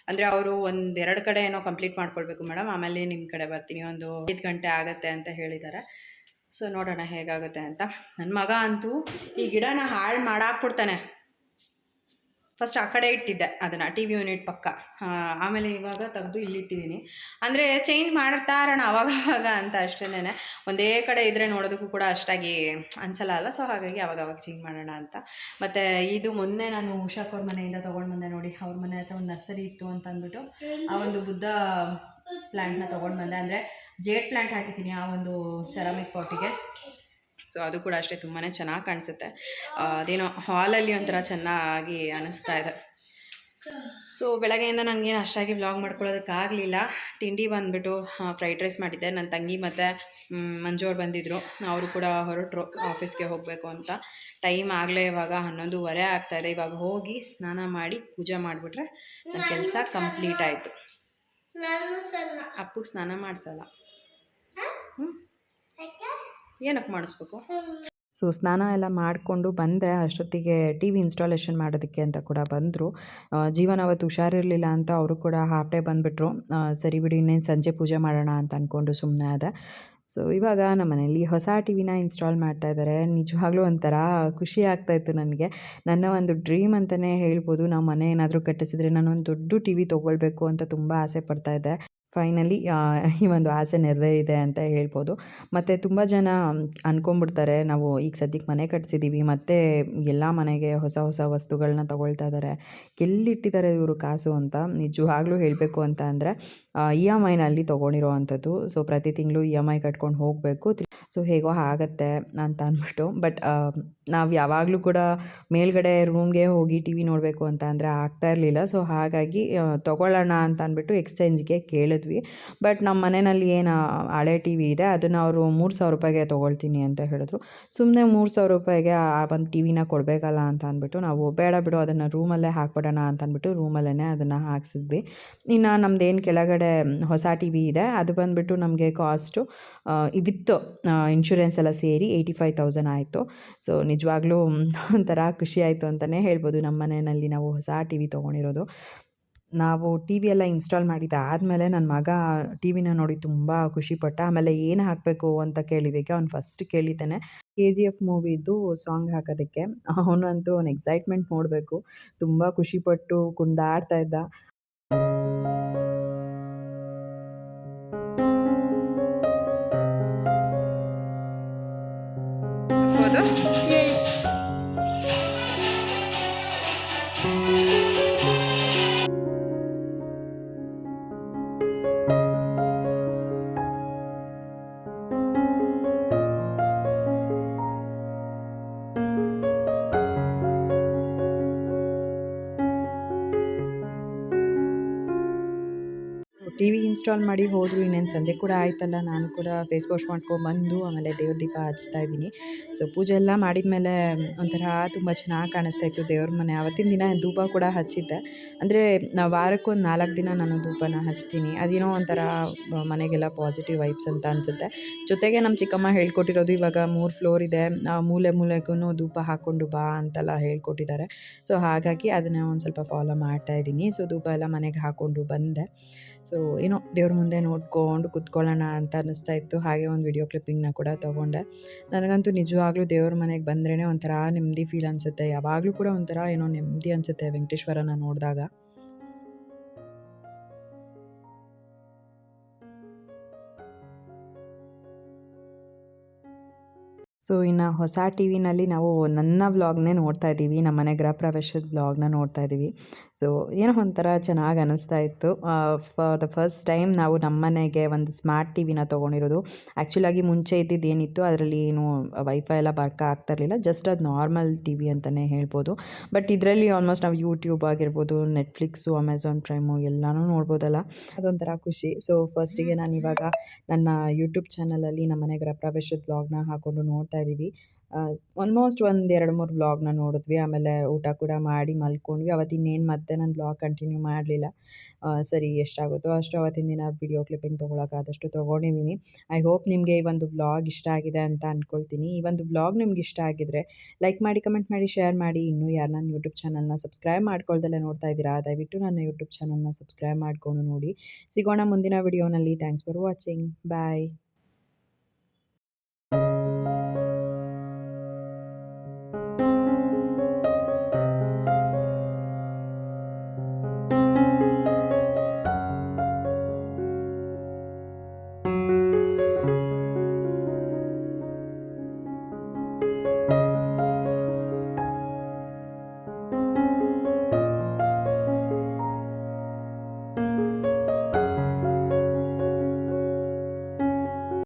ಅಂದರೆ ಅವರು 1-2 ಕಡೆ ಏನೋ ಕಂಪ್ಲೀಟ್ ಮಾಡ್ಕೊಳ್ಬೇಕು ಮೇಡಮ್, ಆಮೇಲೆ ನಿಮ್ಮ ಕಡೆ ಬರ್ತೀನಿ, ಒಂದು 5 ಗಂಟೆ ಆಗುತ್ತೆ ಅಂತ ಹೇಳಿದ್ದಾರೆ. ಸೊ ನೋಡೋಣ ಹೇಗಾಗುತ್ತೆ ಅಂತ. ನನ್ನ ಮಗ ಅಂತೂ ಈ ಗಿಡನ ಹಾಳು ಮಾಡಾಕ್ಬಿಡ್ತಾನೆ. ಫಸ್ಟ್ ಆ ಕಡೆ ಇಟ್ಟಿದ್ದೆ ಅದನ್ನು, ಟಿ ವಿ ಯೂನಿಟ್ ಪಕ್ಕ. ಆಮೇಲೆ ಇವಾಗ ತೆಗೆದು ಇಲ್ಲಿಟ್ಟಿದ್ದೀನಿ. ಅಂದರೆ ಚೇಂಜ್ ಮಾಡ್ತಾ ಇರೋಣ ಅವಾಗವಾಗ ಅಂತ ಅಷ್ಟೇನೆ. ಒಂದೇ ಕಡೆ ಇದ್ದರೆ ನೋಡೋದಕ್ಕೂ ಕೂಡ ಅಷ್ಟಾಗಿ ಅನಿಸಲ್ಲ ಅಲ್ವ. ಸೊ ಹಾಗಾಗಿ ಅವಾಗವಾಗ ಚೇಂಜ್ ಮಾಡೋಣ ಅಂತ. ಮತ್ತು ಇದು ಮೊನ್ನೆ ನಾನು ಉಷಾಕವ್ರ ಮನೆಯಿಂದ ತೊಗೊಂಡು ಬಂದೆ ನೋಡಿ. ಅವ್ರ ಮನೆ ಹತ್ರ ಒಂದು ನರ್ಸರಿ ಇತ್ತು ಅಂತ ಅಂದ್ಬಿಟ್ಟು ಆ ಒಂದು ಬುದ್ಧ ಪ್ಲ್ಯಾಂಟ್ನ ತೊಗೊಂಡು ಬಂದೆ. ಅಂದರೆ ಜೇಡ್ ಪ್ಲ್ಯಾಂಟ್ ಹಾಕಿದ್ದೀನಿ ಆ ಒಂದು ಸೆರಾಮಿಕ್ ಪಾಟಿಗೆ. ಸೊ ಅದು ಕೂಡ ಅಷ್ಟೇ ತುಂಬಾ ಚೆನ್ನಾಗಿ ಕಾಣಿಸುತ್ತೆ. ಅದೇನೋ ಹಾಲಲ್ಲಿ ಒಂಥರ ಚೆನ್ನಾಗಿ ಅನ್ನಿಸ್ತಾ ಇದೆ. ಸೊ ಬೆಳಗ್ಗೆಯಿಂದ ನನಗೇನು ಅಷ್ಟಾಗಿ ವ್ಲಾಗ್ ಮಾಡ್ಕೊಳ್ಳೋದಕ್ಕಾಗಲಿಲ್ಲ. ತಿಂಡಿ ಬಂದುಬಿಟ್ಟು ಫ್ರೈಡ್ ರೈಸ್ ಮಾಡಿದ್ದೆ. ನನ್ನ ತಂಗಿ ಮತ್ತು ಮಂಜು ಅವ್ರು ಬಂದಿದ್ದರು, ಅವರು ಕೂಡ ಹೊರಟರು ಆಫೀಸ್ಗೆ ಹೋಗಬೇಕು ಅಂತ. ಟೈಮ್ ಆಗಲೇ ಇವಾಗ 11:30 ಆಗ್ತಾಯಿದೆ. ಇವಾಗ ಹೋಗಿ ಸ್ನಾನ ಮಾಡಿ ಪೂಜೆ ಮಾಡಿಬಿಟ್ರೆ ನನ್ನ ಕೆಲಸ ಕಂಪ್ಲೀಟ್ ಆಯಿತು. ಅಪ್ಪಗೆ ಸ್ನಾನ ಮಾಡಿಸಲ್ಲ. ಏನಕ್ಕೆ ಮಾಡಿಸ್ಬೇಕು? ಸೊ ಸ್ನಾನ ಎಲ್ಲ ಮಾಡಿಕೊಂಡು ಬಂದೆ. ಅಷ್ಟೊತ್ತಿಗೆ ಟಿ ವಿ ಇನ್ಸ್ಟಾಲೇಷನ್ ಮಾಡೋದಕ್ಕೆ ಅಂತ ಕೂಡ ಬಂದರು. ಜೀವನ ಅವತ್ತು ಹುಷಾರಿರಲಿಲ್ಲ ಅಂತ ಅವರು ಕೂಡ ಹಾಫ್ ಡೇ ಬಂದುಬಿಟ್ರು. ಸರಿ ಬಿಡಿ, ಇನ್ನೇನು ಸಂಜೆ ಪೂಜೆ ಮಾಡೋಣ ಅಂತ ಅಂದ್ಕೊಂಡು ಸುಮ್ಮನೆ ಆದೆ. ಸೊ ಇವಾಗ ನಮ್ಮ ಮನೇಲಿ ಹೊಸ ಟಿ ವಿನ ಇನ್ಸ್ಟಾಲ್ ಮಾಡ್ತಾ ಇದ್ದಾರೆ. ನಿಜವಾಗ್ಲೂ ಒಂಥರ ಖುಷಿ ಆಗ್ತಾಯಿತ್ತು ನನಗೆ. ನನ್ನ ಒಂದು ಡ್ರೀಮ್ ಅಂತಲೇ ಹೇಳ್ಬೋದು. ನಾವು ಮನೆ ಏನಾದರೂ ಕಟ್ಟಿಸಿದ್ರೆ ನಾನೊಂದು ದೊಡ್ಡ ಟಿ ವಿ ತೊಗೊಳ್ಬೇಕು ಅಂತ ತುಂಬ ಆಸೆ ಪಡ್ತಾಯಿದ್ದೆ. ಫೈನಲಿ ಈ ಒಂದು ಆಸೆ ನೆರವೇರಿದೆ ಅಂತ ಹೇಳ್ಬೋದು. ಮತ್ತು ತುಂಬ ಜನ ಅಂದ್ಕೊಂಬಿಡ್ತಾರೆ, ನಾವು ಈಗ ಸದ್ಯಕ್ಕೆ ಮನೆ ಕಟ್ಸಿದ್ದೀವಿ ಮತ್ತು ಎಲ್ಲ ಮನೆಗೆ ಹೊಸ ಹೊಸ ವಸ್ತುಗಳನ್ನ ತೊಗೊಳ್ತಾ ಇದ್ದಾರೆ, ಎಲ್ಲಿಟ್ಟಿದ್ದಾರೆ ಇವರು ಕಾಸು ಅಂತ. ನಿಜವಾಗ್ಲೂ ಹೇಳಬೇಕು ಅಂತ ಅಂದರೆ EMIನಲ್ಲಿ ತೊಗೊಂಡಿರೋ ಅಂಥದ್ದು. ಸೊ ಪ್ರತಿ ತಿಂಗಳು EMI ಕಟ್ಕೊಂಡು ಹೋಗಬೇಕು. ಸೊ ಹೇಗೋ ಆಗುತ್ತೆ ಅಂತ ಅಂದ್ಬಿಟ್ಟು. ಬಟ್ ನಾವು ಯಾವಾಗಲೂ ಕೂಡ ಮೇಲ್ಗಡೆ ರೂಮ್ಗೆ ಹೋಗಿ ಟಿ ವಿ ನೋಡಬೇಕು ಅಂತ ಅಂದರೆ ಆಗ್ತಾ ಇರಲಿಲ್ಲ. ಸೊ ಹಾಗಾಗಿ ತೊಗೊಳ್ಳೋಣ ಅಂತ ಅಂದ್ಬಿಟ್ಟು ಎಕ್ಸ್ಚೇಂಜ್ಗೆ ಕೇಳಿದ್ವಿ. ಬಟ್ ನಮ್ಮ ಮನೆಯಲ್ಲಿ ಏನು ಹಳೆ ಟಿ ವಿ ಇದೆ ಅದನ್ನು ಅವರು 3,000 ರೂಪಾಯಿಗೆ ತೊಗೊಳ್ತೀನಿ ಅಂತ ಹೇಳಿದ್ರು. ಸುಮ್ಮನೆ 3,000 ರೂಪಾಯಿಗೆ ಆ ಒಂದು ಟಿ ವಿನ ಕೊಡಬೇಕಲ್ಲ ಅಂತ ಅಂದ್ಬಿಟ್ಟು ನಾವು ಬೇಡ ಬಿಡು ಅದನ್ನು ರೂಮಲ್ಲೇ ಹಾಕ್ಬಿಡೋಣ ಅಂತ ಅಂದ್ಬಿಟ್ಟು ರೂಮಲ್ಲೇ ಅದನ್ನು ಹಾಕ್ಸಿದ್ವಿ. ಇನ್ನು ನಮ್ಮದೇನು ಕೆಳಗಡೆ ಹೊಸ ಟಿ ವಿ ಇದೆ ಅದು ಬಂದುಬಿಟ್ಟು ನಮಗೆ ಕಾಸ್ಟು ವಿತ್ ಇನ್ಶೂರೆನ್ಸ್ ಎಲ್ಲ ಸೇರಿ 85,000 ಆಯಿತು. ಸೊ ನಿಜವಾಗ್ಲೂ ಒಂಥರ ಖುಷಿ ಆಯಿತು ಅಂತಲೇ ಹೇಳ್ಬೋದು. ನಮ್ಮ ಮನೆಯಲ್ಲಿ ನಾವು ಹೊಸ ಟಿ ವಿ ತೊಗೊಂಡಿರೋದು. ನಾವು ಟಿ ವಿ ಎಲ್ಲ ಇನ್ಸ್ಟಾಲ್ ಮಾಡಿದ್ದಾದಮೇಲೆ ನನ್ನ ಮಗ ಟಿ ವಿನ ನೋಡಿ ತುಂಬ ಖುಷಿಪಟ್ಟ. ಆಮೇಲೆ ಏನು ಹಾಕಬೇಕು ಅಂತ ಕೇಳಿದ್ದಕ್ಕೆ ಅವ್ನು ಫಸ್ಟ್ ಕೇಳಿದ್ದಾನೆ KGF ಮೂವಿದು ಸಾಂಗ್ ಹಾಕೋದಕ್ಕೆ. ಅವನಂತೂ ಅವ್ನು ಎಕ್ಸೈಟ್ಮೆಂಟ್ ನೋಡಬೇಕು, ತುಂಬ ಖುಷಿಪಟ್ಟು ಕುಣಿದಾಡ್ತಾ ಇದ್ದ. Yes. ಟಿವಿ ಇನ್ಸ್ಟಾಲ್ ಮಾಡಿ ಹೋದ್ರು. ಇನ್ನೇನು ಸಂಜೆ ಕೂಡ ಆಯ್ತಲ್ಲ, ನಾನು ಕೂಡ ಫೇಸ್ ವಾಶ್ ಮಾಡ್ಕೊಂಬಂದು ಆಮೇಲೆ ದೇವ್ರ ದೀಪ ಹಚ್ತಾ ಇದ್ದೀನಿ. ಸೊ ಪೂಜೆ ಎಲ್ಲ ಮಾಡಿದ್ಮೇಲೆ ಒಂಥರ ತುಂಬ ಚೆನ್ನಾಗಿ ಕಾಣಿಸ್ತಾ ಇತ್ತು ದೇವ್ರ ಮನೆ. ಆವತ್ತಿನ ದಿನ ಧೂಪ ಕೂಡ ಹಚ್ಚಿದ್ದೆ. ಅಂದರೆ ನಾವು ವಾರಕ್ಕೊಂದು 4 ದಿನ ನಾನು ಧೂಪನ ಹಚ್ತೀನಿ. ಅದೇನೋ ಒಂಥರ ಮನೆಗೆಲ್ಲ ಪಾಸಿಟಿವ್ ವೈಬ್ಸ್ ಅಂತ ಅನಿಸುತ್ತೆ. ಜೊತೆಗೆ ನಮ್ಮ ಚಿಕ್ಕಮ್ಮ ಹೇಳ್ಕೊಟ್ಟಿರೋದು, ಇವಾಗ 3 ಫ್ಲೋರ್ ಇದೆ, ಮೂಲೆ ಮೂಲೆಗೂ ಧೂಪ ಹಾಕ್ಕೊಂಡು ಬಾ ಅಂತೆಲ್ಲ ಹೇಳ್ಕೊಟ್ಟಿದ್ದಾರೆ. ಸೊ ಹಾಗಾಗಿ ಅದನ್ನು ಒಂದು ಸ್ವಲ್ಪ ಫಾಲೋ ಮಾಡ್ತಾ ಇದ್ದೀನಿ. ಸೊ ಧೂಪ ಎಲ್ಲ ಮನೆಗೆ ಹಾಕ್ಕೊಂಡು ಬಂದೆ. ಸೊ ಏನೋ ದೇವ್ರ ಮುಂದೆ ನೋಡ್ಕೊಂಡು ಕುತ್ಕೊಳ್ಳೋಣ ಅಂತ ಅನ್ನಿಸ್ತಾ ಇತ್ತು. ಹಾಗೆ ಒಂದು ವಿಡಿಯೋ ಕ್ಲಿಪ್ಪಿಂಗ್ನ ಕೂಡ ತೊಗೊಂಡೆ. ನನಗಂತೂ ನಿಜವಾಗ್ಲೂ ದೇವ್ರ ಮನೆಗೆ ಬಂದ್ರೇ ಒಂಥರ ನೆಮ್ಮದಿ ಫೀಲ್ ಅನಿಸುತ್ತೆ. ಯಾವಾಗಲೂ ಕೂಡ ಒಂಥರ ಏನೋ ನೆಮ್ಮದಿ ಅನಿಸುತ್ತೆ ವೆಂಕಟೇಶ್ವರನ ನೋಡಿದಾಗ. ಸೊ ಇನ್ನು ಹೊಸ ಟಿ ವಿನಲ್ಲಿ ನಾವು ನನ್ನ ವ್ಲಾಗ್ನೇ ನೋಡ್ತಾ ಇದ್ದೀವಿ. ನಮ್ಮನೆ ಗೃಹ ಪ್ರವೇಶದ ವ್ಲಾಗ್ನ ನೋಡ್ತಾ ಇದ್ದೀವಿ. ಸೊ ಏನೋ ಒಂಥರ ಚೆನ್ನಾಗಿ ಅನ್ನಿಸ್ತಾ ಇತ್ತು. ಫಾರ್ ದ ಫಸ್ಟ್ ಟೈಮ್ ನಾವು ನಮ್ಮನೆಗೆ ಒಂದು ಸ್ಮಾರ್ಟ್ ಟಿ ವಿನ ತೊಗೊಂಡಿರೋದು. ಆ್ಯಕ್ಚುಲಾಗಿ ಮುಂಚೆ ಇದ್ದಿದ್ದೇನಿತ್ತು ಅದರಲ್ಲಿ ಏನು ವೈಫೈ ಎಲ್ಲ ವರ್ಕ್ ಆಗ್ತಾಯಿರಲಿಲ್ಲ. ಜಸ್ಟ್ ಅದು ನಾರ್ಮಲ್ ಟಿ ವಿ ಅಂತಲೇ ಹೇಳ್ಬೋದು. ಬಟ್ ಇದರಲ್ಲಿ ಆಲ್ಮೋಸ್ಟ್ ನಾವು ಯೂಟ್ಯೂಬ್ ಆಗಿರ್ಬೋದು, ನೆಟ್ಫ್ಲಿಕ್ಸು, ಅಮೆಝಾನ್ ಪ್ರೈಮು ಎಲ್ಲನೂ ನೋಡ್ಬೋದಲ್ಲ, ಅದೊಂಥರ ಖುಷಿ. ಸೊ ಫಸ್ಟಿಗೆ ನಾನಿವಾಗ ನನ್ನ ಯೂಟ್ಯೂಬ್ ಚಾನಲಲ್ಲಿ ನಮ್ಮನೆ ಗೃಹ ಪ್ರವೇಶದ ವ್ಲಾಗ್ನ ಹಾಕ್ಕೊಂಡು ನೋಡ್ತಾ ಇದ್ದೀವಿ. ಆಲ್ಮೋಸ್ಟ್ ಒಂದು 2-3 ವ್ಲಾಗ್ನ ನೋಡಿದ್ವಿ. ಆಮೇಲೆ ಊಟ ಕೂಡ ಮಾಡಿ ಮಲ್ಕೊಂಡ್ವಿ. ಅವತ್ತಿನ್ನೇನು ಮತ್ತೆ ನಾನು ವ್ಲಾಗ್ ಕಂಟಿನ್ಯೂ ಮಾಡಲಿಲ್ಲ. ಸರಿ ಎಷ್ಟಾಗುತ್ತೋ ಅಷ್ಟು ಅವತ್ತಿನ ದಿನ ವಿಡಿಯೋ ಕ್ಲಿಪ್ಪಿಂಗ್ ತೊಗೊಳಕ್ಕಾದಷ್ಟು ತೊಗೊಂಡಿದ್ದೀನಿ. ಐ ಹೋಪ್ ನಿಮಗೆ ಈ ಒಂದು ವ್ಲಾಗ್ ಇಷ್ಟ ಆಗಿದೆ ಅಂತ ಅಂದ್ಕೊಳ್ತೀನಿ. ಈ ಒಂದು ವ್ಲಾಗ್ ನಿಮ್ಗೆ ಇಷ್ಟ ಆಗಿದ್ರೆ ಲೈಕ್ ಮಾಡಿ, ಕಮೆಂಟ್ ಮಾಡಿ, ಶೇರ್ ಮಾಡಿ. ಇನ್ನೂ ಯಾರು ನನ್ನ ಯೂಟ್ಯೂಬ್ ಚಾನಲ್ನ ಸಬ್ಸ್ಕ್ರೈಬ್ ಮಾಡ್ಕೊಳ್ದಲ್ಲೇ ನೋಡ್ತಾ ಇದ್ದೀರಾ, ದಯವಿಟ್ಟು ನನ್ನ ಯೂಟ್ಯೂಬ್ ಚಾನಲ್ನ ಸಬ್ಸ್ಕ್ರೈಬ್ ಮಾಡಿಕೊಂಡು ನೋಡಿ. ಸಿಗೋಣ ಮುಂದಿನ ವಿಡಿಯೋನಲ್ಲಿ. Thanks for watching. ಬಾಯ್.